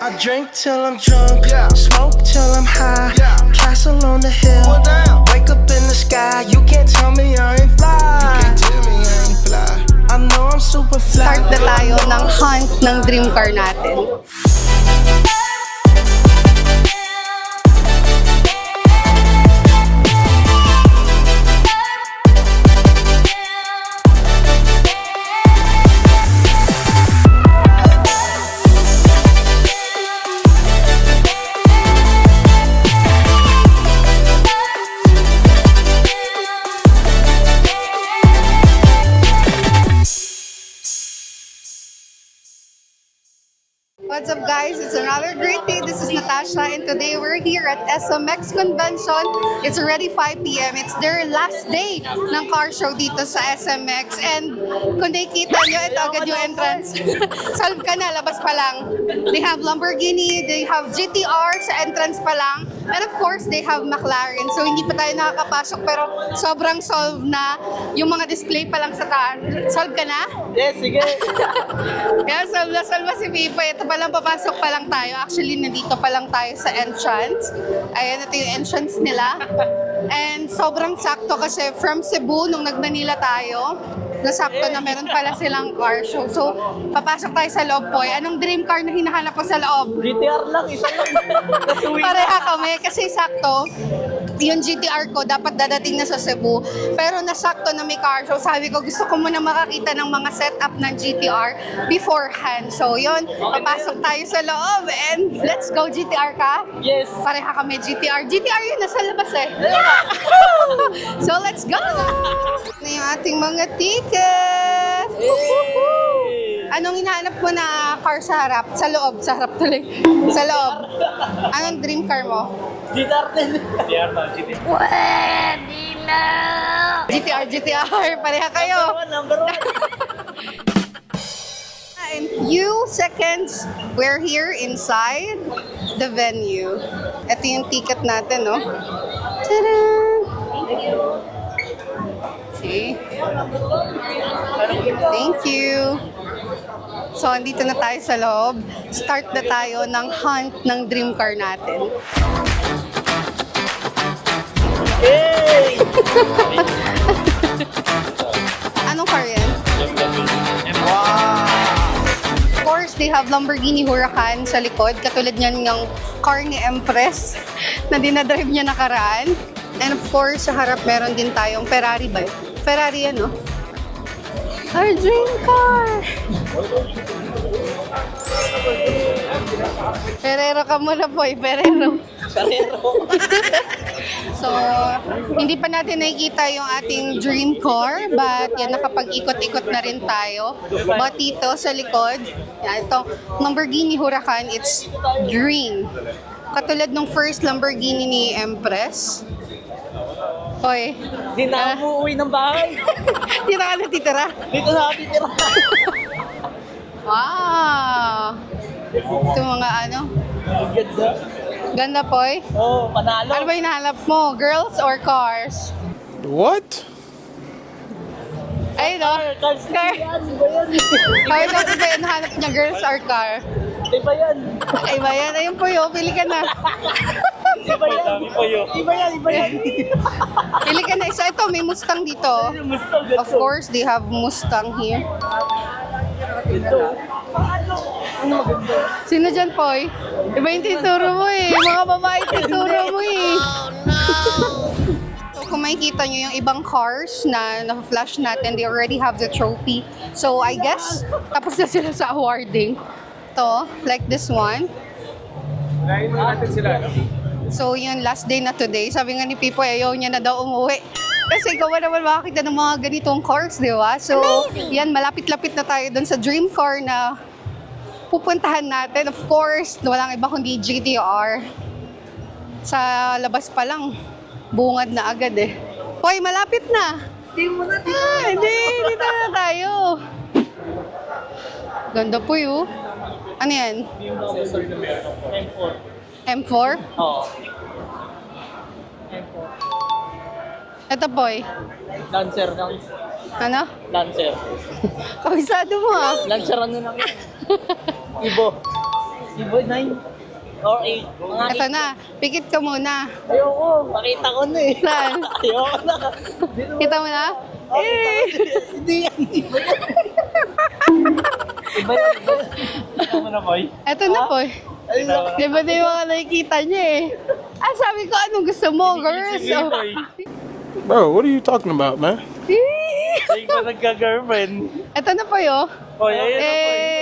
I drink till I'm drunk, smoke till I'm high, castle on the hill, wake up in the sky. You can't tell me I ain't fly. I know I'm super fly. Start na tayo ng hunt ng dream car natin. What's up guys? It's another great day. This is Natasha and today we're here at SMX Convention. It's already 5 p.m. It's their last day ng car show dito sa SMX and kung nakikita nyo, ito agad yung entrance. Solve ka na, labas pa lang. They have Lamborghini, they have GTR sa entrance pa lang. And of course, they have McLaren. So hindi pa tayo nakakapasok pero sobrang solve na yung mga display pa lang sa taas. Solve ka na? Yes, sige. Kaya solve na si Pipo. Ito pa lang, papasok pa lang tayo. Actually, nandito pa lang tayo sa entrance. Ayan, ito yung entrance nila. And sobrang sakto kasi from Cebu, nung nag-Manila tayo, nasakto na meron pala silang car show. So, papasok tayo sa loob po. Anong dream car na hinahanap ko sa loob? GTR lang, isa lang. Pareha kami kasi sakto. Yung GTR ko dapat dadating na sa Cebu. Pero nasakto na may car show. Sabi ko, gusto ko muna makakita ng mga setup ng GTR beforehand. So, yun. Papasok tayo sa loob and let's go. GTR ka? Yes. Pareha kami GTR. GTR yun, nasa labas eh. So, let's go! Ano yung ating mga ticket? Anong hinahanap mo na car sa harap? Sa loob? Sa harap tuloy. Sa loob. Anong dream car mo? GTR din. GTR na, GTR. Pwede na! GTR. Pareha kayo. Number one. In few seconds, we're here inside the venue. Ito yung ticket natin, no? Tada! Okay. Thank you. So, andito na tayo sa loob. Start na tayo ng hunt ng dream car natin. Hey! Anong car yan? Wow! Of course, they have Lamborghini Huracan sa likod. Katulad niyan yung car ni Empress na dinadrive niya nakaraan. And of course, sa harap meron din tayong Ferrari ba? Ferrari yan, no? Our dream car! Ferrero ka muna po, Ferrero. So, hindi pa natin nakikita yung ating dream car, but yan, nakapag-ikot-ikot na rin tayo. But dito sa likod, yan, ito, Lamborghini Huracan, it's green. Katulad nung first Lamborghini ni Empress. Hoy. Hindi na ako uuwi ng bahay. Hindi na ka natitira. Dito na ako titira. Wow! Ito mga ano. Ganda. Ganda, Poy. Oh, panalo. Ano ba hinahanap mo? Girls or cars? What? Ay, no? Cars Car. yan. Iba yan. Ay, no, iba yung nahanap niya, girls or car? Iba yan. Ay, ba yan? Ayun po yun, pili ka na. Iba yan. Iba yan. Iba yan. Pili ka na isa. Ito, may Mustang dito. Of course, they have Mustang here. Ito. Ano maganda? Sino dyan, Poy? Iba yung tituro mo eh. Mga babae tituro mo eh. So, kung makikita nyo yung ibang cars na na-flash natin, they already have the trophy. So, I guess, tapos na sila sa awarding. To, like this one. Lain mo natin sila, no? So, yun, last day na today. Sabi nga ni Pipo, ayaw niya na daw umuwi. Kasi ikaw ba naman makakita ng mga ganitong cars, di ba? So, yan, malapit-lapit na tayo dun sa dream car na pupuntahan natin. Of course, walang iba kundi GTR. Sa labas pa lang, bungad na agad eh. Hoy, malapit na! Hindi, dito na tayo. Ganda po yun. Ano yan? M4. M4? Oo. Ito, boy. Lancer. Ano? Lancer. Kabisado mo ah. Lancer ano lang yan. Ibo. Iba 9 or 8. Mga Ito na, pikit ka muna. Ayoko, makita ko na eh. Saan? Ayoko na. Kita mo na? Eh! Hindi yan. Iba yan. Iba yan. Ito mo na, boy. Ito na po. Di ba na yung mga nakikita niya eh? Ah, sabi ko, anong gusto mo, girls? Sige, boy. Bro, what are you talking about, man? Ay, pa nagka-girlfriend. Ito na po yun. Boy, ayun na, boy. Eh!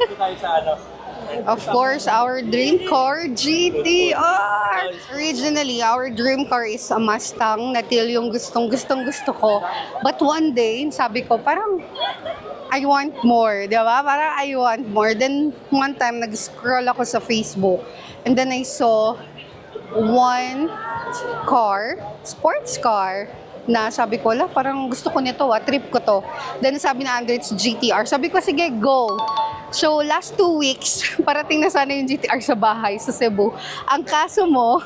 Ito tayo sa ano. Of course, our dream car, GTR! Originally, our dream car is a Mustang na till yung gustong gusto ko. But one day, sabi ko, parang I want more, di ba? Parang I want more. Then, one time, nag-scroll ako sa Facebook. And then I saw one car, sports car, na sabi ko, la, parang gusto ko nito, trip ko to. Then sabi na Andrew, it's GTR. Sabi ko, sige, go. So, last 2 weeks, parating na sana yung GTR sa bahay, sa Cebu. Ang kaso mo,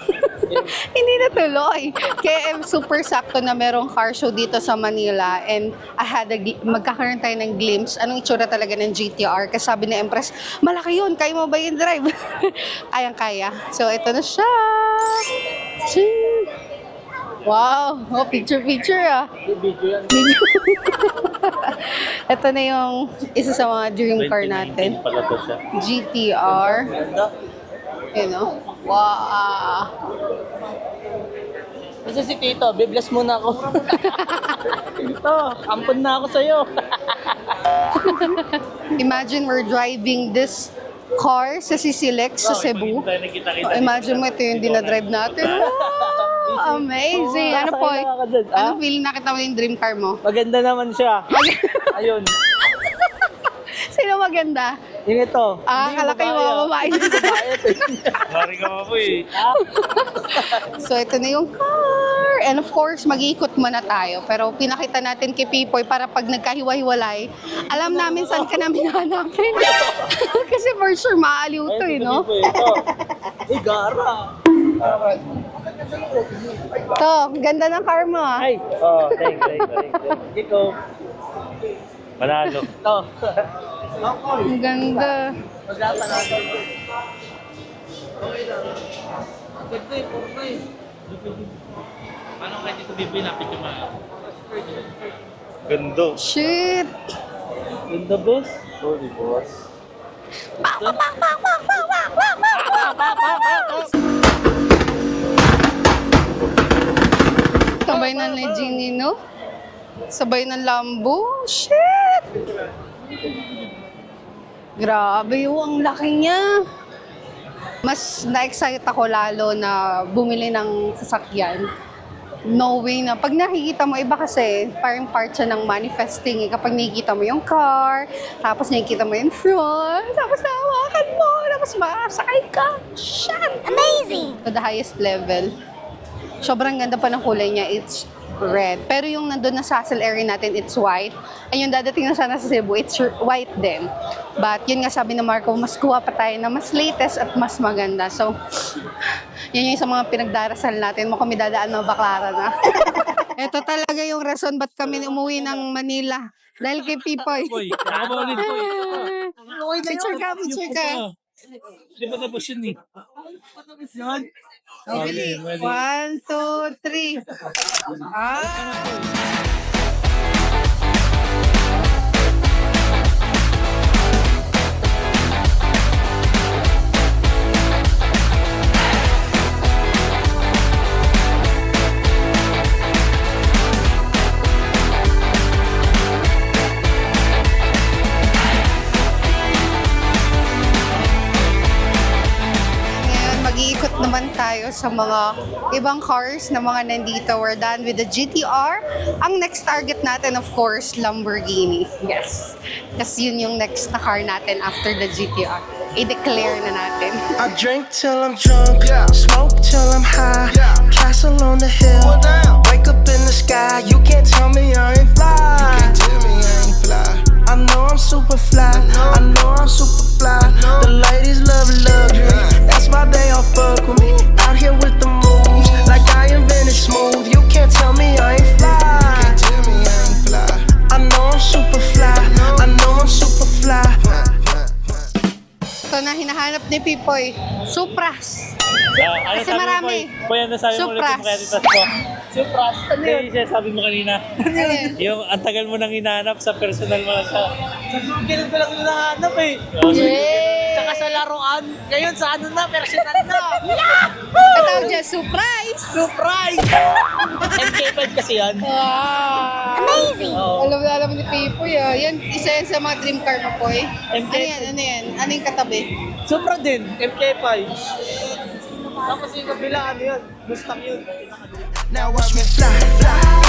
hindi natuloy. Kaya super sakto na merong car show dito sa Manila and I had magkakaroon tayo ng glimpse anong itsura talaga ng GTR. Kasi sabi ni Empress, malaki yun, kaya mo ba yung drive? Kayang-kaya. So, ito na siya. Ching! Wow! Oh, picture ah. Video yan. Ito na yung isa sa mga dream car natin. Pala to siya. GTR. Ganda. You know? Wow! Kasi si Tito, bibless muna ako. Tito, ampun na ako sa'yo. Imagine we're driving this car sa Sisilex sa Cebu. Imagine mo ito yung dinadrive natin. Wow, amazing! Ano po? Anong feeling nakita mo yung dream car mo? Maganda naman siya. Ayun. Sino maganda? Yung ito. Akala kayo mga babae. Mari ka pa po eh. So, ito na yung car. And of course, mag-iikot muna tayo. Pero pinakita natin kay Pipoy para pag nagkahiwa-hiwalay, alam namin saan ka namin hanapin. Kasi for sure, maaaliw to eh, no? Ito. Eh, gara. To, ganda ng car mo ah. Ay. Oh, thank you. Ito. Manalo. Ito. Ang ganda. Maglapan natin. Okay lang. Ganda eh, puro eh. Paano kayo dito bibi napit yung mga... Ganda. Shit! Ganda, boss. Sorry, boss. Sabay na ni Genie, no? Sabay ng Lambo. Shit! Grabe yung ang laki niya. Mas na-excite ako lalo na bumili ng sasakyan. Knowing na pag nakikita mo, iba kasi parang part siya ng manifesting. Kapag nakikita mo yung car, tapos nakikita mo yung front, tapos nahawakan mo, tapos makasakay ka. Shit! Amazing! To the highest level. Sobrang ganda pa ng kulay niya. It's red. Pero yung nandun na sa Sassel area natin, it's white. And yung dadating na sana sa Cebu, it's white din. But yun nga sabi ng Marco, mas kuha pa tayo na mas latest at mas maganda. So, yun yung sa mga pinagdarasal natin. Mukhang may dadaan na baklara na. Ito talaga yung rason ba't kami umuwi ng Manila. Dahil kay Pipoy. Picture ka, picture ka. Di ba tapos yun eh? Okay, 1, 2, 3. Mag-iikot naman tayo sa mga ibang cars na mga nandito. We're done with the GTR. Ang next target natin, of course, Lamborghini. Yes. Kasi yun yung next na car natin after the GTR. I-declare na natin. I drink till I'm drunk, smoke till I'm high, castle on the hill, wake up in the sky. You can't tell me I ain't fly. I know I'm super fly. I know I'm super fly. The ladies love luxury. That's why they all fuck with me. Out here with the moves, like I invented smooth. You can't tell me I ain't fly. I know I'm super fly. I know I'm super fly. Ito na hinahanap ni Pipoy. Supras. Ano Kasi sabi marami. mo, Poy, ano sabi mo ulit Supras. yung makatitas mo? Supras. Ano yun? Sabi mo kanina. Ayun. Yung ang tagal mo nang hinahanap sa personal mo lang siya. Sa Google ko lang hinahanap eh. Yay! Tsaka sa laruan. Ngayon sa ano na, personal na. Katawag dyan, surprise! Surprise! MK5 kasi yan. Wow! Amazing! Alam ni Pipoy ah. Yan, isa yan sa mga dream car mo, Poy. MK. Ano yan? Ano yan? Ano yung katabi? Supra din, MK5. Tapos yung kabila, ano yun? Mustang yun. Now watch me fly, fly.